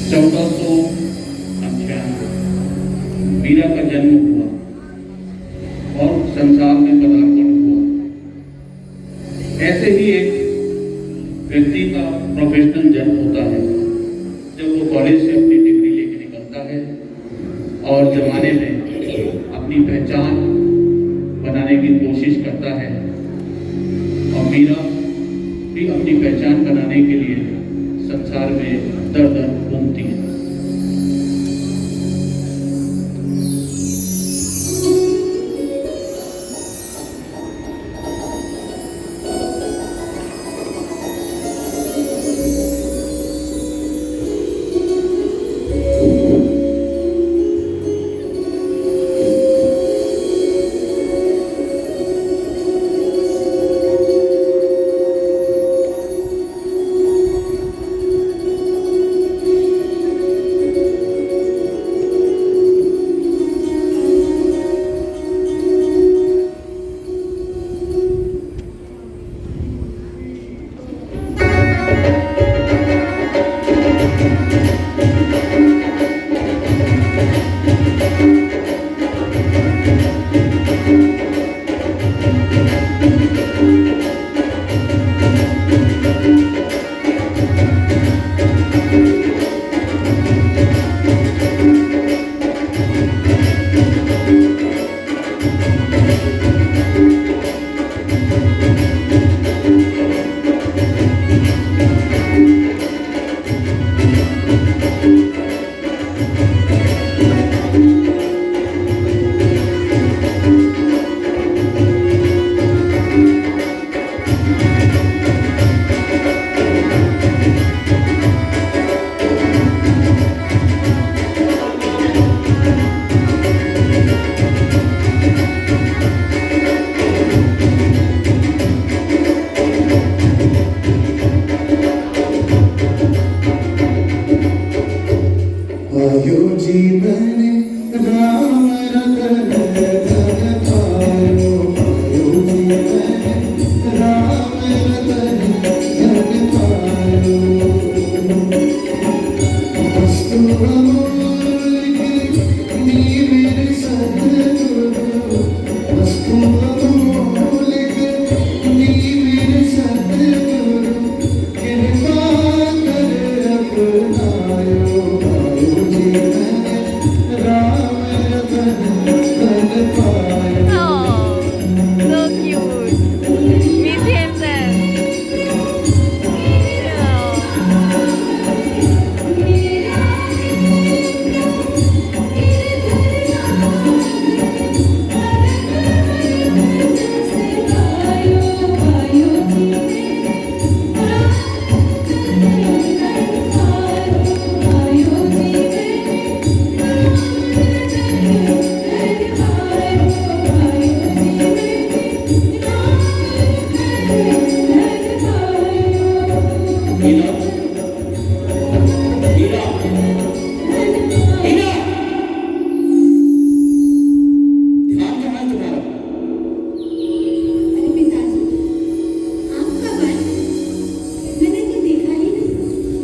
1498 मीरा का जन्म हुआ और संसार में पदार्पण हुआ। ऐसे ही एक व्यक्ति का प्रोफेशनल जन्म होता है जब वो कॉलेज से अपनी डिग्री लेके निकलता है और जमाने में अपनी पहचान बनाने की कोशिश करता है। और मीरा भी अपनी पहचान बनाने के लिए संसार में दर दर घूमती है।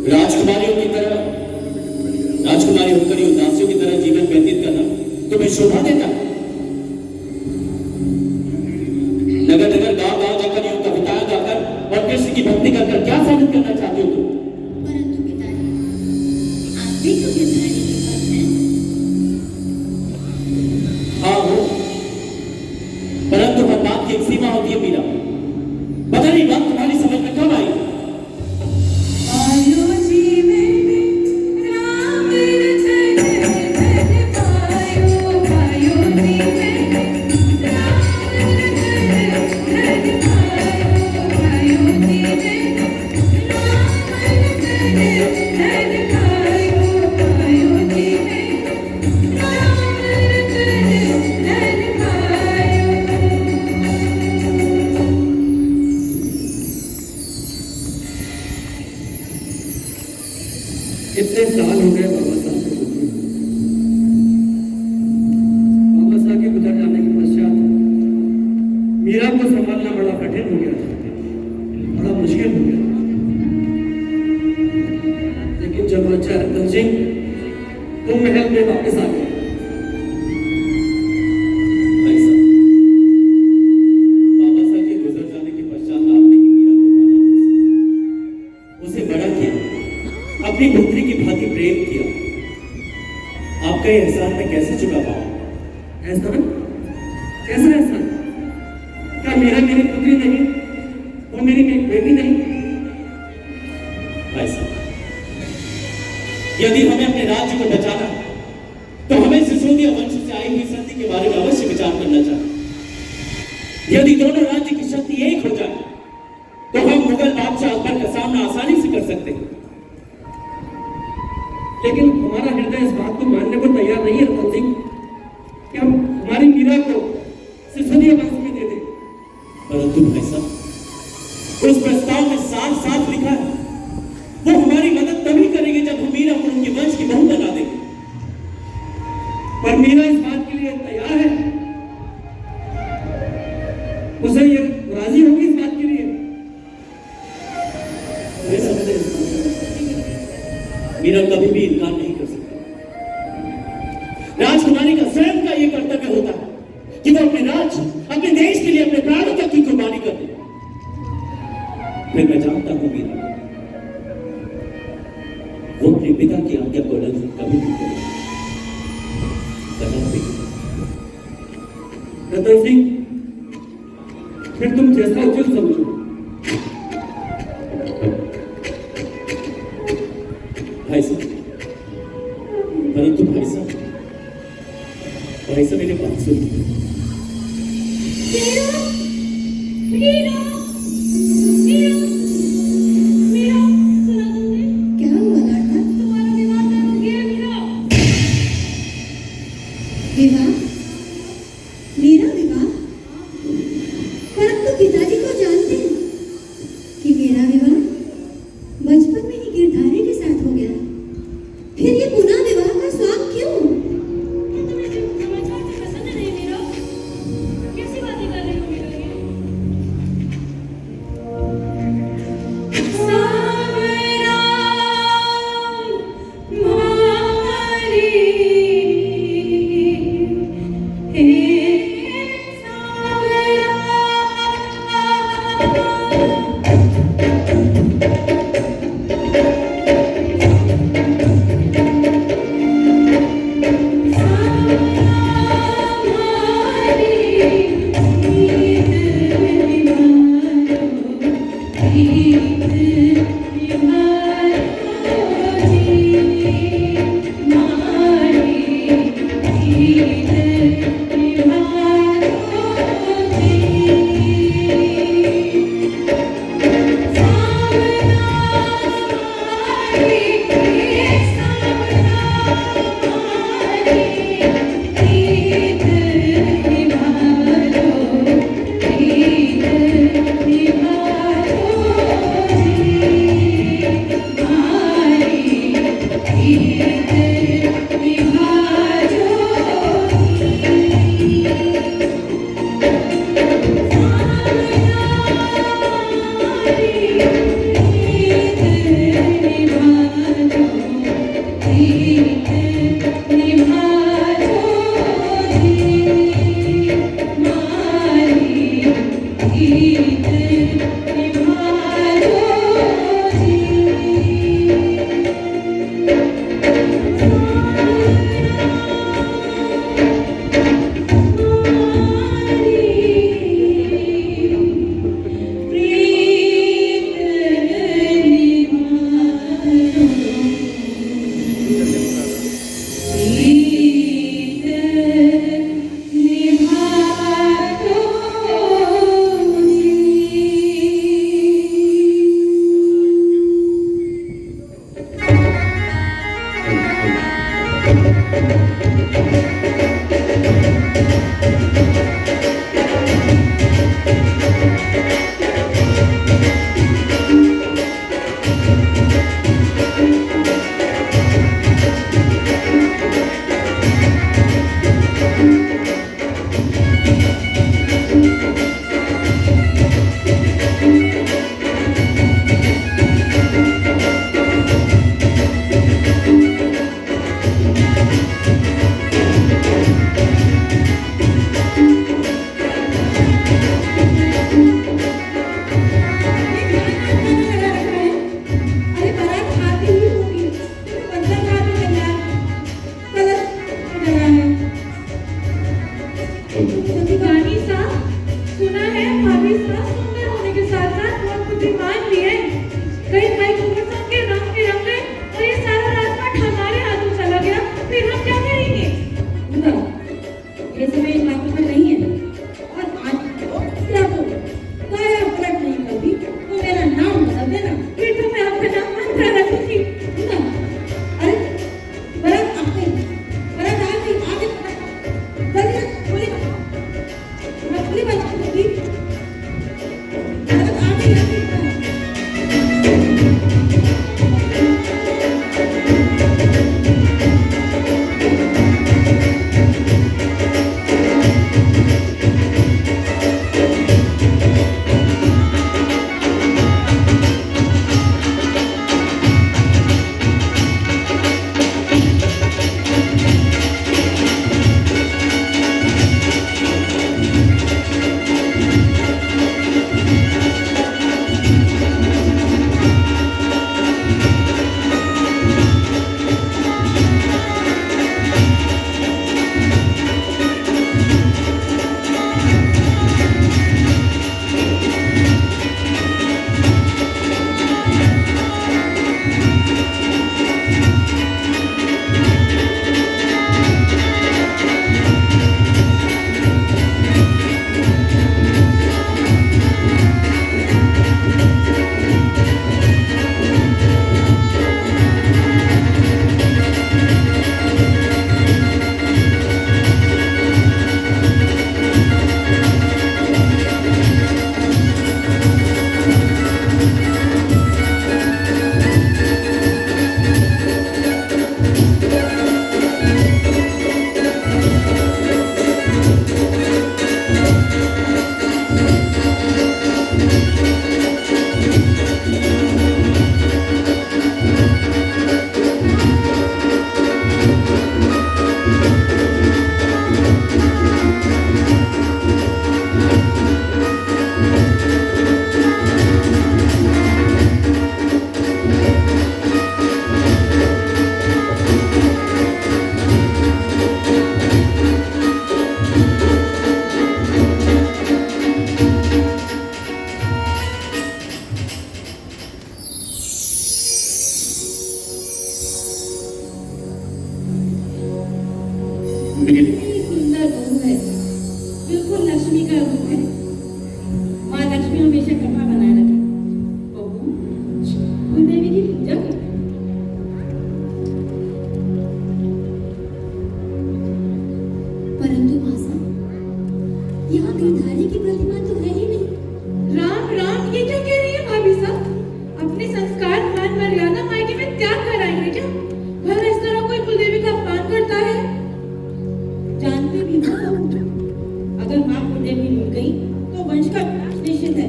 राजकुमारियों की तरह, राजकुमारी होकर ही उदासियों की तरह जीवन व्यतीत करना तुम्हें शोभा देता। नगर नगर गांव गांव जाकर यूं कविताएं गाकर और कृष्ण की भक्ति कर क्या साबित करना चाहते हो तुम? परंतु पिताजी, आप भी तो गिरधारी के भक्त हैं। हाँ हो, परंतु हर बात की एक सीमा होती है मीरा। पता नहीं बात तुम्हारी समझ में कब आई। इतने साल हो गए बाबा साहब को गुजरे। बाबा साहब के गुजर जाने के पश्चात मीरा को संभालना बड़ा कठिन हो गया, बड़ा मुश्किल हो गया। लेकिन जब बच्चा रहता रतन सिंह, तुम महल में वापस आ गए। भाई साहब, बाबा साहब के गुजर जाने के पश्चात आपने ही मीरा को पाला, उसे बड़ा किया, अपनी पुत्री की भांति प्रेम किया। आपका ये एहसान मैं कैसे चुका पाऊं? एहसान? कैसा एहसान? क्या मीरा मेरी पुत्री नहीं, वो मेरी बेटी नहीं? भाई साहब, यदि हमें अपने राज्य को बचाना तो हमें सिसोदिया वंश से आई हुई संधि के बारे में अवश्य विचार करना चाहिए। यदि दोनों राज्य की शक्ति एक हो जाए तो हम मुगल बादशाह अकबर का सामना आसानी से कर सकते हैं। लेकिन हमारा हृदय इस बात को मानने को तैयार नहीं है रतन सिंह कि हम हमारी मीरा को सिसोदिया वंश में दे दें। परंतु भाई साहब, उस प्रस्ताव में साफ साफ लिखा है वो हमारी मदद तभी करेंगे जब हम मीरा को उनके वंश की बहू बना देंगे। पर मीरा इस बात के लिए तैयार है, उसे ये राजी होगी इस बात के लिए? मीरा कभी भी इनकार नहीं कर सकती। राजकुमारी का स्वयं का ये कर्तव्य होता है कि वो अपने राज्य, अपने देश के लिए अपने प्राणों तक की कुर्बानी कर दे। फिर मैं जानता हूं मीरा वो अपने पिता की आज्ञा को उल्लंघन कभी नहीं करेगा। रतन सिंह, फिर तुम जैसा उचित समझो। भाई साहब, परंतु भाई साहब मेरे बात सुनिए। मीरा, मीरा, मीरा, मीरा, सुना तुमने? क्या हुआ लाडला? तुम्हारा विवाह तय हो गया मीरा। विवाह? मेरा विवाह? परंतु पिताजी तो जानते हैं कि मेरा विवाह बचपन में ही गिरधारी के साथ हो गया। फिर ये पुनः विवाह का स्वाद क्यों? तुम्हें समाचार से पसंद नहीं मीरा? कैसी बातें कर रही हो मीरा ये? कितनी सुंदर बहू है, बिल्कुल लक्ष्मी का रूप है। माँ लक्ष्मी हमेशा कृपा बनाए रखे। बहू, कुलदेवी की पूजा कर। परंतु मासा, यहाँ गिरधारी की प्रतिमा तो है ही नहीं। राम राम, ये क्या कह रही है भाभी साहब? अपने संस्कार मान मर्यादा मायके में त्याग कर आई है क्या? भला इस तरह कोई कुलदेवी का अपमान करता है? जानते भी हो बहू, अगर माँ कुलदेवी मिल गई तो वंश का विनाश निश्चित है।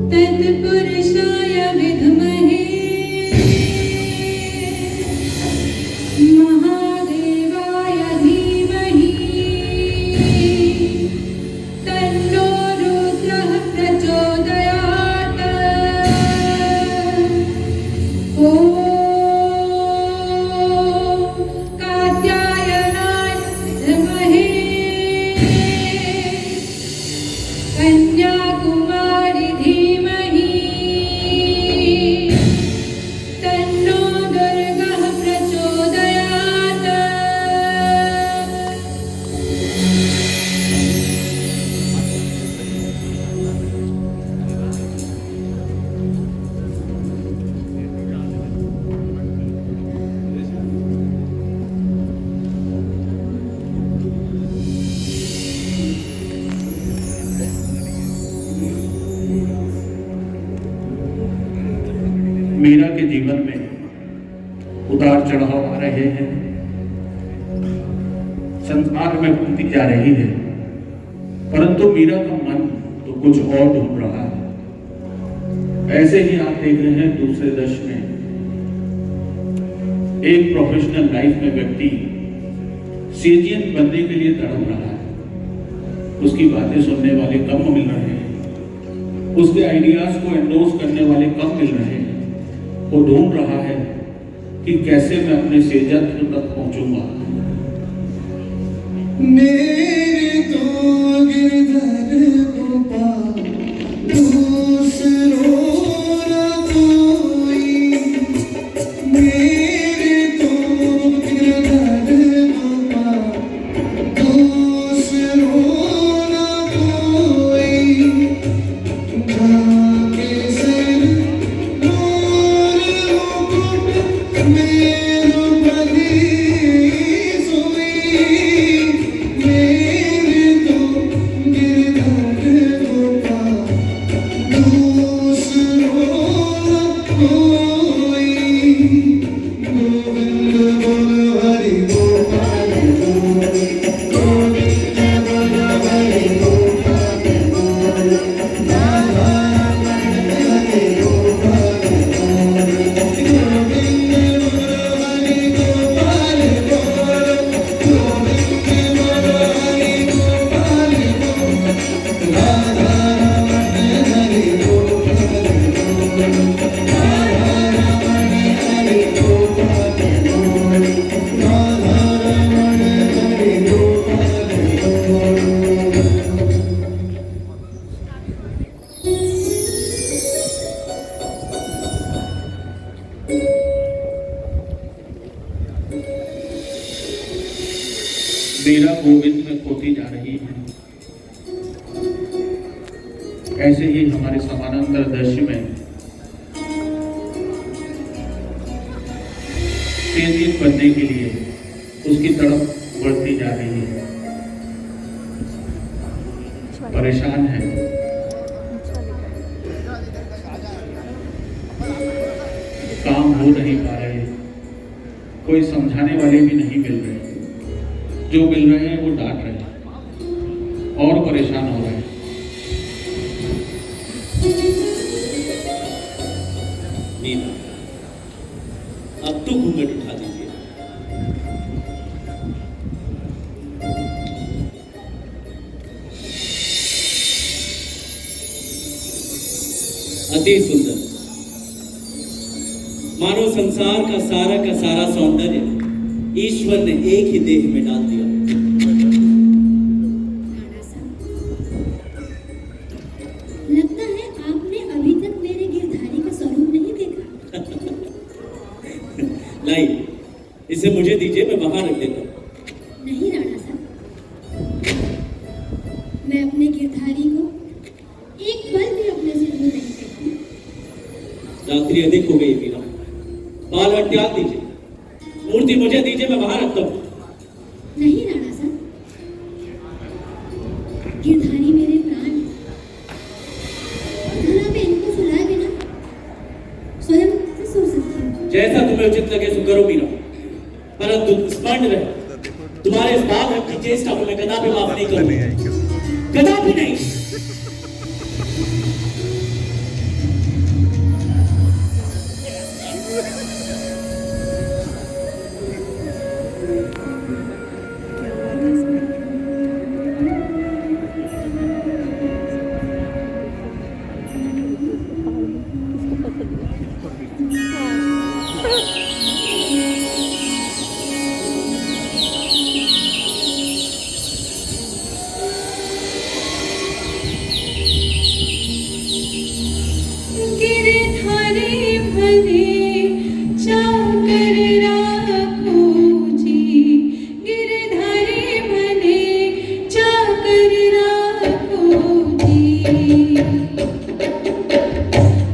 तत्पुरुषाय विद्महे महादेवाय धीमहि तन्नो रुद्रः प्रचोदयात्। ॐ कात्यायनाय विद्महे कन्याकुमारी धीमहि तन्नो दुर्गः प्रचोदयात्। मीरा के जीवन में उतार चढ़ाव आ रहे हैं, संसार में घूमती जा रही है, परंतु मीरा का मन तो कुछ और ढूंढ रहा है। ऐसे ही आप देख रहे हैं दूसरे दृश्य में एक प्रोफेशनल लाइफ में व्यक्ति सीजियन बनने के लिए तड़प रहा है। उसकी बातें सुनने वाले कम मिल रहे हैं, उसके आइडियाज को एंडोर्स करने वाले कम मिल रहे हैं। वो ढूंढ रहा है कि कैसे मैं अपने सेजत्व तक पहुंचूंगा। मेरे तो गिरधर गोपाल दूसरो न कोई, मेरे तो गिरधर गोपाल दूसरो न कोई, जाके सिर मोर मुकुट मेरो बधी सोई, मेरे तो गिरधर गोपाल दूसरो न कोई। गोविंद बोल हरि गोपाल बोल, गोविंद बोल हरि गोपाल बोल, राधा रमण हरि गोपाल बोल, गोविंद बोल हरि गोपाल बोल, गोविंद बोल हरि गोपाल बोल, राधा रमण हरि गोपाल बोल, राधा रमण हरि गोपाल बोल, राधा रमण हरि गोपाल बोल। मीरा गोविंद में खोती जा रही है। ऐसे ही हमारे समानांतर दृश्य में तेजी बनने के लिए उसकी तड़प बढ़ती जा रही है। परेशान है, काम हो नहीं पा रहे, कोई समझाने वाले भी नहीं मिल रहे, जो मिल रहे हैं वो डांट रहे हैं और परेशान हो रहे हैं। मीरा, अब तो घूंघट उठा दीजिए। अति सुंदर, मानो संसार का सारा सौंदर्य ईश्वर ने एक ही देह में डाल दिया। लगता है इसे मुझे दीजिए, मैं वहां रख देता हूँ। नहीं राणा साहब, मैं अपने गिरधारी को एक पल भी अपने से दूर नहीं करती। रात्रि अधिक हो गई मीरा, बाल हट त्याग दीजिए, मूर्ति मुझे दीजिए, मैं वहां रखता हूँ। नहीं राणा साहब, गिरधारी मेरे प्राण हैं। धरा पे इनको सुलाए बिना स्वयं से सो सकती हूँ। जैसा तुम्हें उचित लगे सो करो मीरा, परंतु स्मरण रहे, तुम्हारे इस बाल हट की चेष्टा को मैं कदापि माफ नहीं करूंगा, कदापि नहीं। गिरधारी बने चाकर राखो जी, गिरधारी बने चाकर राखो जी,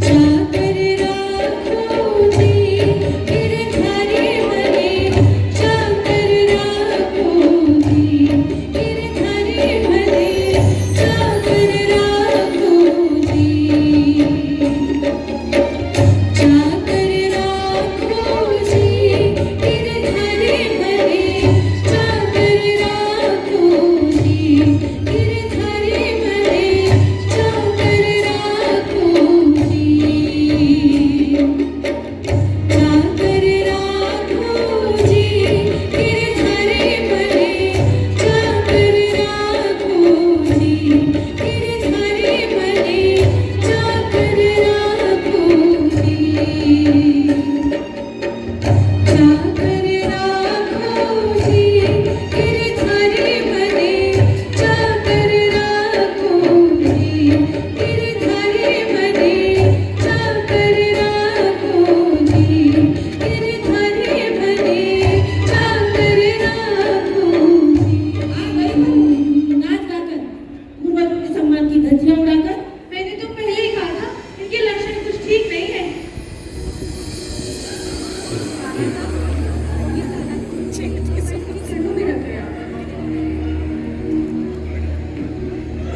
चाकर राखो जी, गिरधारी बने चाकर राखो जी, गिरधारी बने चाकर राखो जी।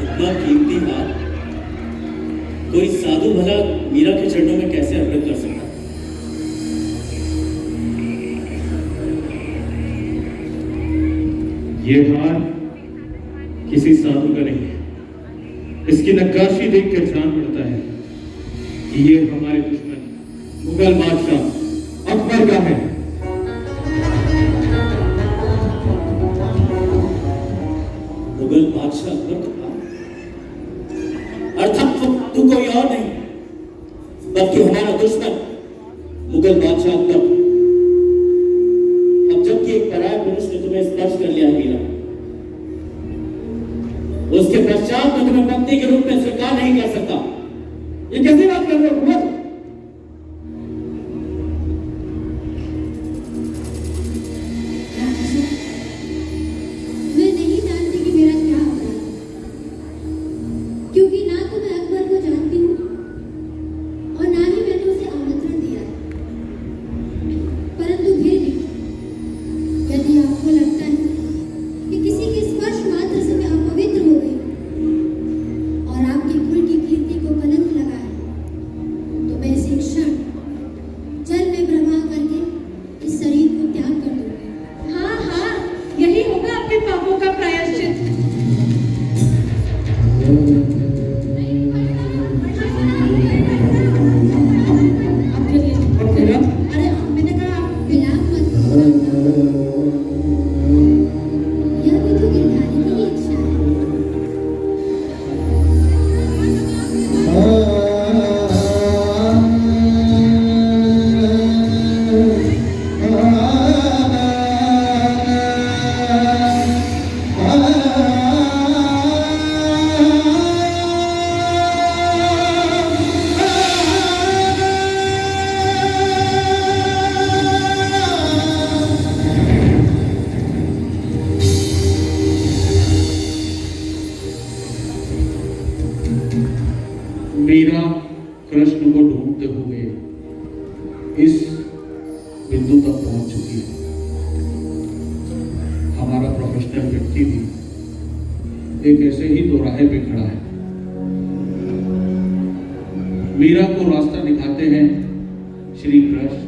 इतना कीमती हार कोई साधु भला मीरा के चरणों में कैसे अर्पित कर सकता? ये हार किसी साधु का नहीं है। इसकी नक्काशी देख कर जान पड़ता है कि ये हमारे दुश्मन मुगल बादशाह अकबर का है। मुगल बादशाह अकबर का? अर्थात तू कोई और नहीं बल्कि हमारा दुश्मन मुगल बादशाह अकबर। अब जबकि एक पराया पुरुष ने तुम्हें स्पर्श कर लिया है मीरा, उसके पश्चात मैं तुम्हें पत्नी के रूप में स्वीकार नहीं कर सकता। ये कैसी बात कर रहे हो हुआ? मैं नहीं जानती कि मेरा क्या अपराध है, क्योंकि ना तो मैं अकबर को जानती हूँ और ना ही मैंने उसे आमंत्रण दिया है। परंतु फिर भी यदि आपको लगता है कि किसी के स्पर्श मात्र से मैं अपवित्र हो गई और आपके कुल की कीर्ति को कलंक लगा है, तो मीरा कृष्ण को ढूंढते हुए इस बिंदु तक पहुंच चुकी है। हमारा प्रोफेशनल व्यक्ति भी एक ऐसे ही दोराहे पे खड़ा है। मीरा को रास्ता दिखाते हैं श्री कृष्ण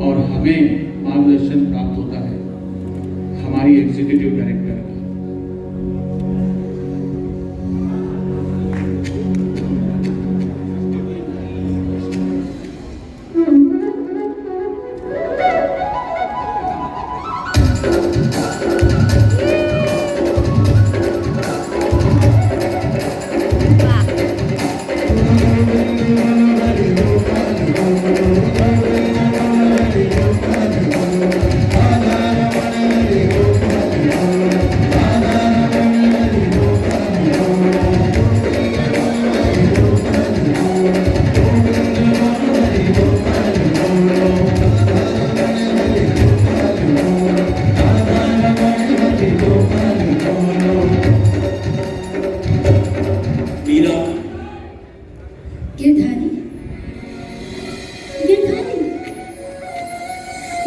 और हमें मार्गदर्शन प्राप्त होता है हमारी एग्जीक्यूटिव डायरेक्टर का। गिरधारी, गिरधारी,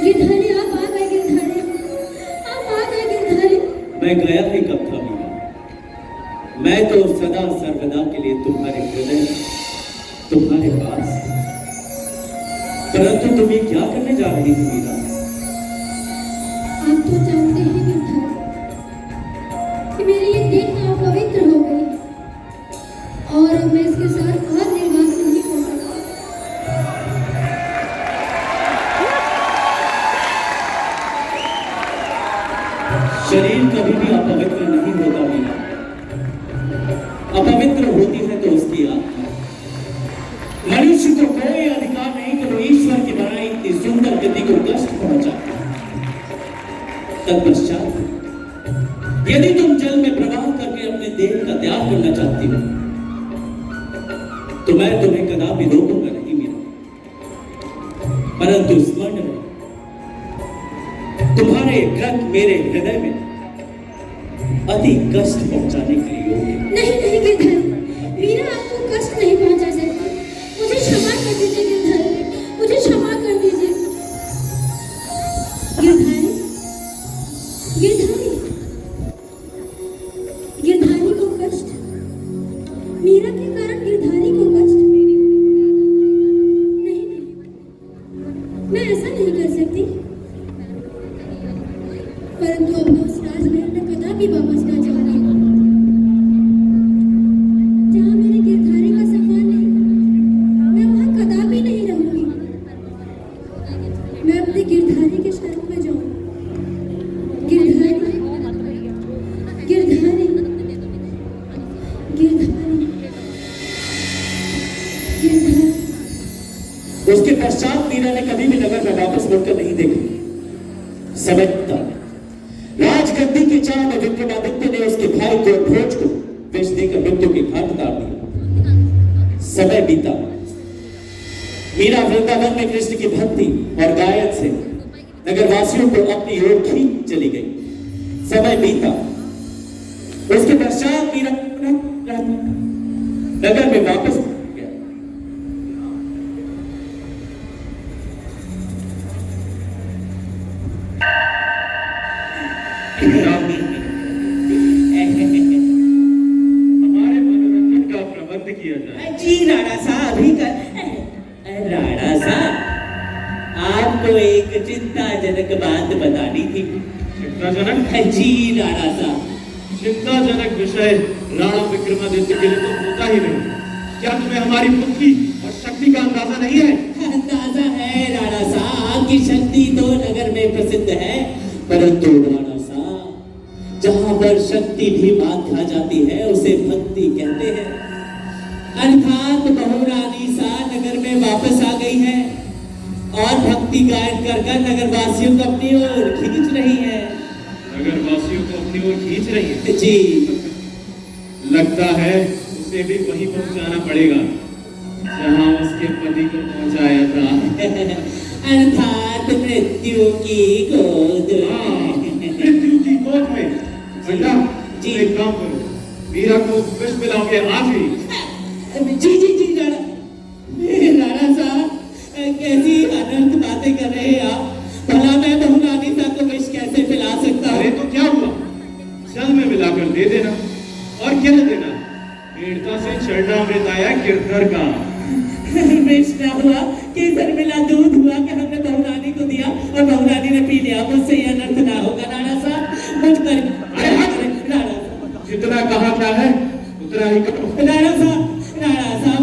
गिरधारी, आप आ गए गिरधारी, आप आ गए गिरधारी। मैं गया ही कब था मीरा? मैं तो सदा सर्वदा के लिए तुम्हारे हृदय, तुम्हारे पास। परंतु तुम ये क्या करने जा रही थी मीरा? आप तो जानते हैं गिरधारी कि मेरी ये देह अपवित्र हो गई और अब मैं इसके साथ और निर्वाह नहीं कर सकती। शरीर कभी भी अपवित्र नहीं होता मीरा। अपवित्र होती है तो उसकी आत्मा। मनुष्य को कोई अधिकार नहीं कि वो ईश्वर की बनाई इतनी सुंदर गति को कष्ट पहुंचाए। तत्पश्चात यदि तुम जल में प्रवाह करके अपने देह का त्याग करना चाहती हो तो मैं तुम्हें कदापि रोकूंगा नहीं मीरा। परंतु स्मरण रहे, तुम्हारे ग्रंथ मेरे हृदय में अति कष्ट पहुंचाने के लिए योग्य। नहीं नहीं गिरधारी, मीरा आपको कष्ट नहीं पहुंचा सकती। मुझे क्षमा कर दीजिए गिरधारी, मुझे क्षमा कर दीजिए। गिरधारी, गिरधारी, गिरधारी को कष्ट, मीरा के कारण गिरधारी को कष्ट। नहीं नहीं, मैं ऐसा नहीं कर सकती। परंतु अब मैं उस राजमहल में कदापि वापस ना जाऊंगी जहां मेरे गिरधारी का सम्मान नहीं। मैं वहां कदापि नहीं रहूंगी। मैं अपने गिरधारी के शरण में जाऊंगी। गिरधारी, गिरधारी, गिरधारी, गिरधारी। उसके पश्चात मीरा ने कभी भी नगर में वापस मुड़कर नहीं देखा। समय बीता। राजगद्दी के चाह में विक्रमादित्य ने उसके भाई भोज को विष देकर मृत्यु के घाट उतार दिया। समय बीता। मीरा वृंदावन में कृष्ण की भक्ति और गायन से नगरवासियों को अपनी ओर खींच चली गई। समय बीता। उसके पश्चात मीरा नगर में वापस गया। हमारे मनोरंजन का प्रबंध किया जाए। जी राणा साहब अभी कर। राणा साहब, आपको एक चिंताजनक बात बतानी थी। चिंताजनक? जी राणा साहब। चिंताजनक विषय राणा विक्रमादित्य के लिए तो होता ही नहीं। क्या तुम्हें हमारी बुद्धि और शक्ति का अंदाजा नहीं है? अंदाजा है राणा साहब की शक्ति तो नगर में प्रसिद्ध है, परंतु राणा साहब, जहां पर शक्ति भी मात खा जाती है उसे भक्ति कहते हैं। अर्थात बहुरानी सा नगर में वापस आ गई है और भक्ति गायन कर कर नगरवासियों को अपनी ओर खींच रही है। नगरवासियों को अपनी ओर खींच रही है? जी। लगता है उसे भी वहीं पहुंचाना पड़ेगा जहां उसके पति को पहुंचाया था। अर्थात मृत्यु की गोद में। मृत्यु की गोद में। बेटा, जी। एक काम करो, मीरा को विष पिलाओगे आज ही। जी जी जी राणा, राणा साहब कैसी अनर्थ बातें कर रहे हैं आप। भला मैं बहू रानी साहब को विष कैसे पिला सकता अरे हूँ? तो क्या हुआ, जल में मिलाकर दे देना और क्या देना, पीड़िता से चरणामृत आया गिरधर का। विष ना हुआ, केसर मिला, दूध हुआ कि हमने बहू रानी को दिया और बहू रानी ने पी लिया। मुझसे ये अनर्थ ना होगा राणा साहब, मुझ पर राणा साहब, जितना कहा क्या है उतना ही करो। राणा साहब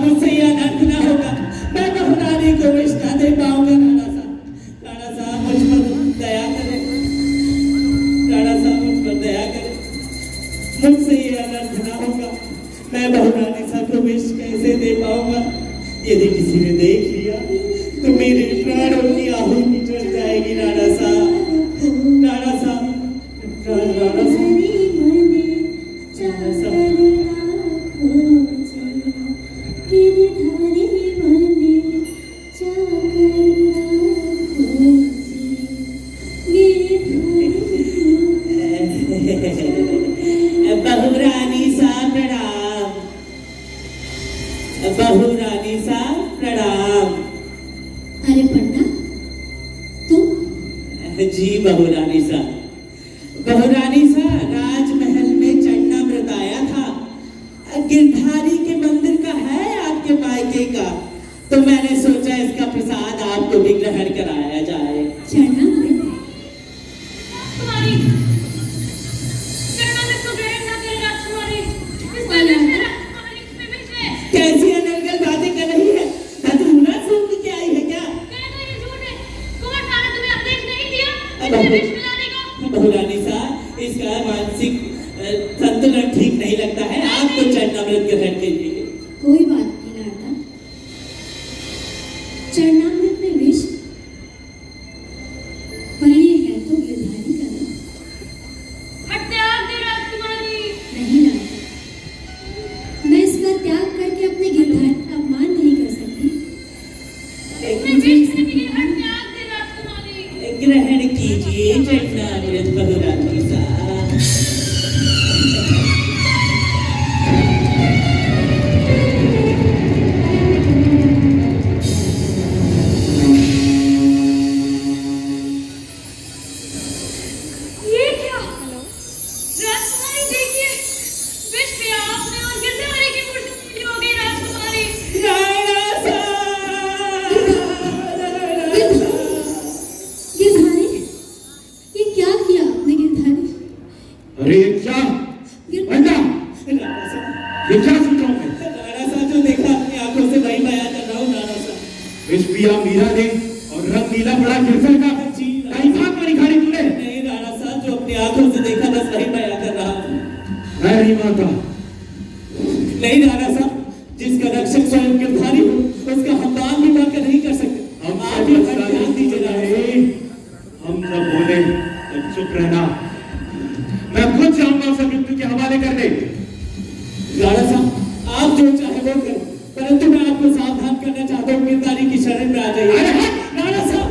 मुझसे ये अनर्थ ना होगा। मैं बहू रानी को विष ना दे पाऊंगा। राणा साहब मुझ पर दया करें। राणा साहब मुझ पर दया करें, मुझसे ये अनर्थ ना होगा। मैं बहू रानी साहब को विष कैसे दे पाऊंगा? यदि किसी ने देख लिया तो मेरे प्राणों की आहुति चढ़ जाएगी। राणा साहब, राणा साहब, राणा साहब, बहू रानी साहब प्रणाम। बहू रानी साहब प्रणाम। अरे पन्ना, तुम? जी बहू रानी साहब, बहू रानी साहब राजमहल में चरणामृत आया था। गिरधारी के मंदिर का है आपके मायके का, तो मैंने सोचा इसका प्रसाद आपको भी ग्रहण कराया जाए। चरणामृत? राजकुमारी, चरणामृत को ग्रहण न करें राजकुमारी। इसमें विष है राजकुमारी, इसमें विष है। कैसी अनर्गल बातें कर रही है? धतूरा सूंघ के आई है क्या? कहना ये झूठ है। कुंवर साहब ने तुम्हें आदेश नहीं दिया इसमें विष मिलाने का? बहू रानी साहब, इसका मानसिक संतुलन ठीक नहीं लगता है। आप तो चरणामृत ग्रहण कीजिए। कोई बात नहीं लाडला, चरणामृत में विष, पर ये है तो गिरधारी का ना। हट त्याग दे राजकुमारी। नहीं लाडला, मैं इसका त्याग करके अपने गिरधारी का अपमान नहीं कर सकती। इसमें विष है, लेकिन हट त्याग दे राजकुमारी। ग्रहण कीजिए चरणामृत बहू रानी साहब। ये क्या? राजकुमारी देखिए, विष पिया आपने और गिरधारी की मूर्ति पूरी हो गई राजकुमारी। राणा साहब, गिरधारी, ये क्या किया आपने गिरधारी? अरे ये क्या बंदा, राणा साहब, ये क्या सुन रहा हूं मैं? राणा साहब जो देखा अपनी आंखों से वही बयान कर रहा हूँ। राणा साहब, विष पिया मीरा ने और रंग नीला पड़ा गिरधर का। जी कहीं भाग मारी खारी तूने? नहीं राणा साहब, जो अपनी आंखों से देखा बस वही बयान कर रहा हूँ। अरे माता, नहीं राणा साहब, जिसका रक्षक स्वयं गिरधारी हो उसका हम दान भी मांग कर नहीं कर सकते। हम आप ही हर ध्यान दीजिए राणा साहब। हम जब बोले तब चुप रहना। मैं खुद जाऊंगा उसे मृत्यु के हवाले कर दे। राणा साहब, आप जो चाहे वो करें, परंतु मैं आपको सावधान करना चाहता हूँ, गिरधारी की शरण में आ जाइए। अरे हट! राणा साहब,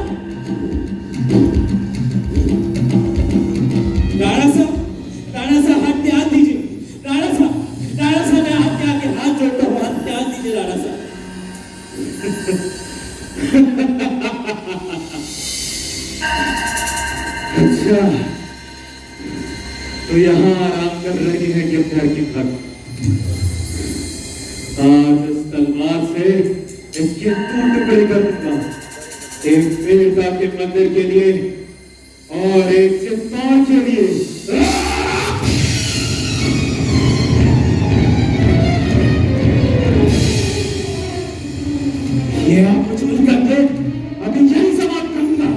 राणा साहब, राणा साहब हाथ ध्यान दीजिए। राणा साहब, राणा साहब, मैं आपके आगे हाथ जोड़ता हूँ, हाथ ध्यान दीजिए राणा साहब। अच्छा, तो यहाँ आराम कर रही है गिरधर की भक्त। आज इस तलवार से इसके 2 टुकड़े कर दूंगा, एक देवता के मंदिर के लिए और एक चित्तौड़ के लिए। ये आप कुछ नहीं करते, अभी यही समाप्त करूंगा।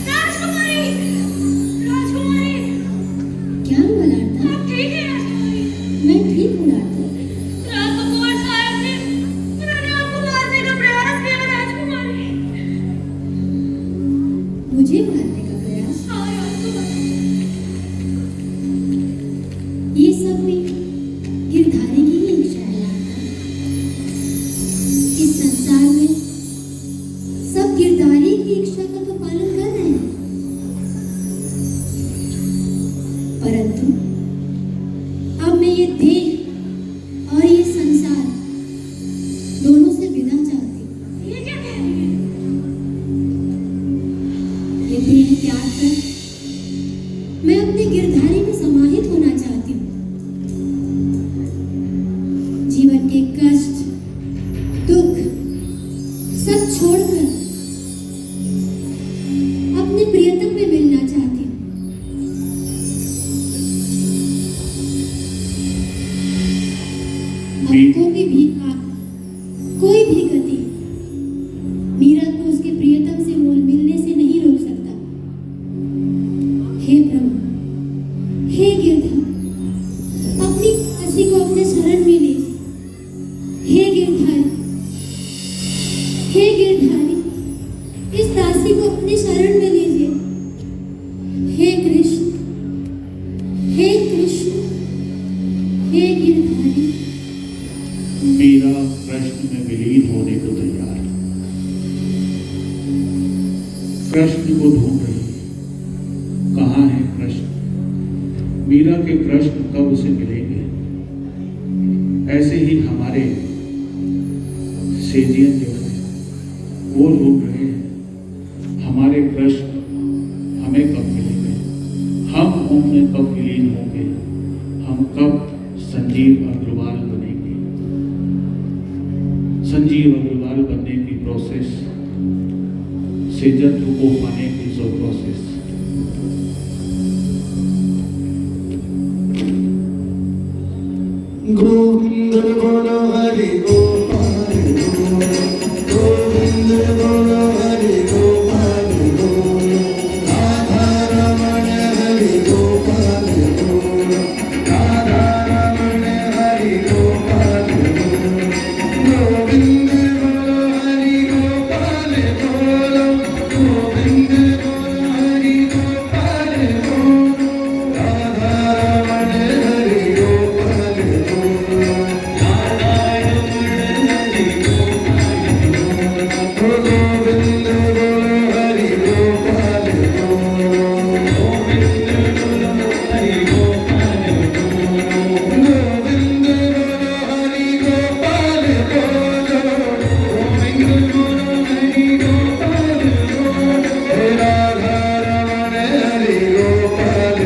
राजकुमारी, राजकुमारी, परंतु अब मैं ये देह और ये संसार दोनों से विदा चाहती हूँ। ये क्या कह रही है? ये देह त्याग कर मैं अपने गिरधारी में समाहित होना चाहती हूँ। जीवन के कष्ट, दुख सब छोड़कर अपने प्रियतम में मिलना चाहती हूँ। अब कोई भी गति मीरा को उसके प्रियतम से मिलने से नहीं रोक सकता। हे प्रभु, हे गिरधर, अपनी दासी को अपने शरण में लीजिए। हे गिरधारी, हे गिरधारी, इस दासी को अपने शरण में लीजिए। हे कृष्ण, हे कृष्ण, हे गिरधारी। मीरा कृष्ण में विलीन होने को तैयार है। कृष्ण को ढूंढ रही है। कहाँ है कृष्ण? मीरा के कृष्ण कब उसे मिलेंगे? ऐसे ही हमारे सेजियन जो है वो ढूंढ रहे हैं हमारे कृष्ण हमें कब मिलेंगे, हम उनमें कब विलीन होंगे, हम कब संजीव अग्रवाल बनेंगे। संजीव अग्रवाल बनने की प्रोसेस, सेजत्व को पाने की जो प्रोसेस। गोविंद बोलो हरि गोपाल गोविंद बोलो हरि गोपाल राधा रमण हरि गोपाल राधा रमण हरि गोपाल गोविंद बोलो हरि गोपाल बोलो गोविंद बोलो हरि गोपाल राधा रमण हरि गोपाल गोविंद बोलो हरि गोपाल गोविंद बोलो हरि गोपाल गोविंद बोलो हरि गोपाल गोविंद बोलो हरि गोपाल राधा रमण हरि गोपाल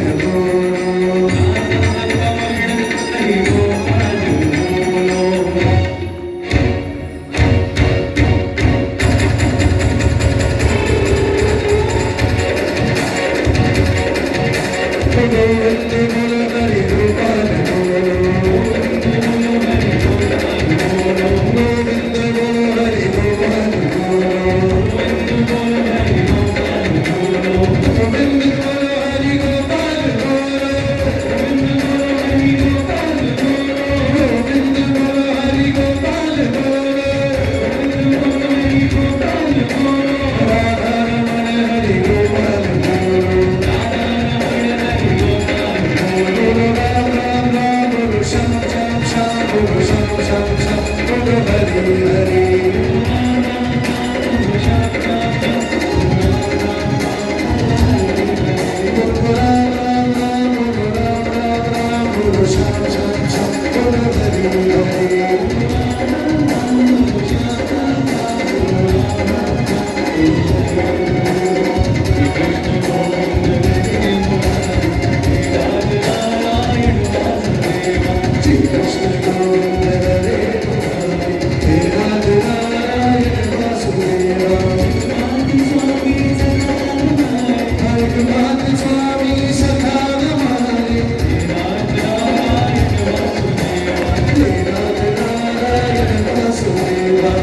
हरि गोविंद बोलो हरि गोपाल गोविंद बोलो हरि गोपाल गोविंद बोलो हरि गोपाल गोविंद बोलो हरि गोपाल गोविंद बोलो हरि गोपाल गोविंद बोलो हरि गोपाल गोविंद बोलो हरि गोपाल गोविंद बोलो हरि गोपाल राधा रमण हरि गोपाल बोलो राम राम राम बोलो श्याम श्याम श्याम बोलो श्याम श्याम श्याम बोलो हरि हरि बोलो राम राम राम बोलो राम राम राम बोलो श्याम श्याम श्याम बोलो हरि हरि श्री कृष्ण गोविंद हरे हे राधे नारायण वासुदेवा हरिनाथ स्वामी सखा नमामि हे राधे नारायण वासुदेवा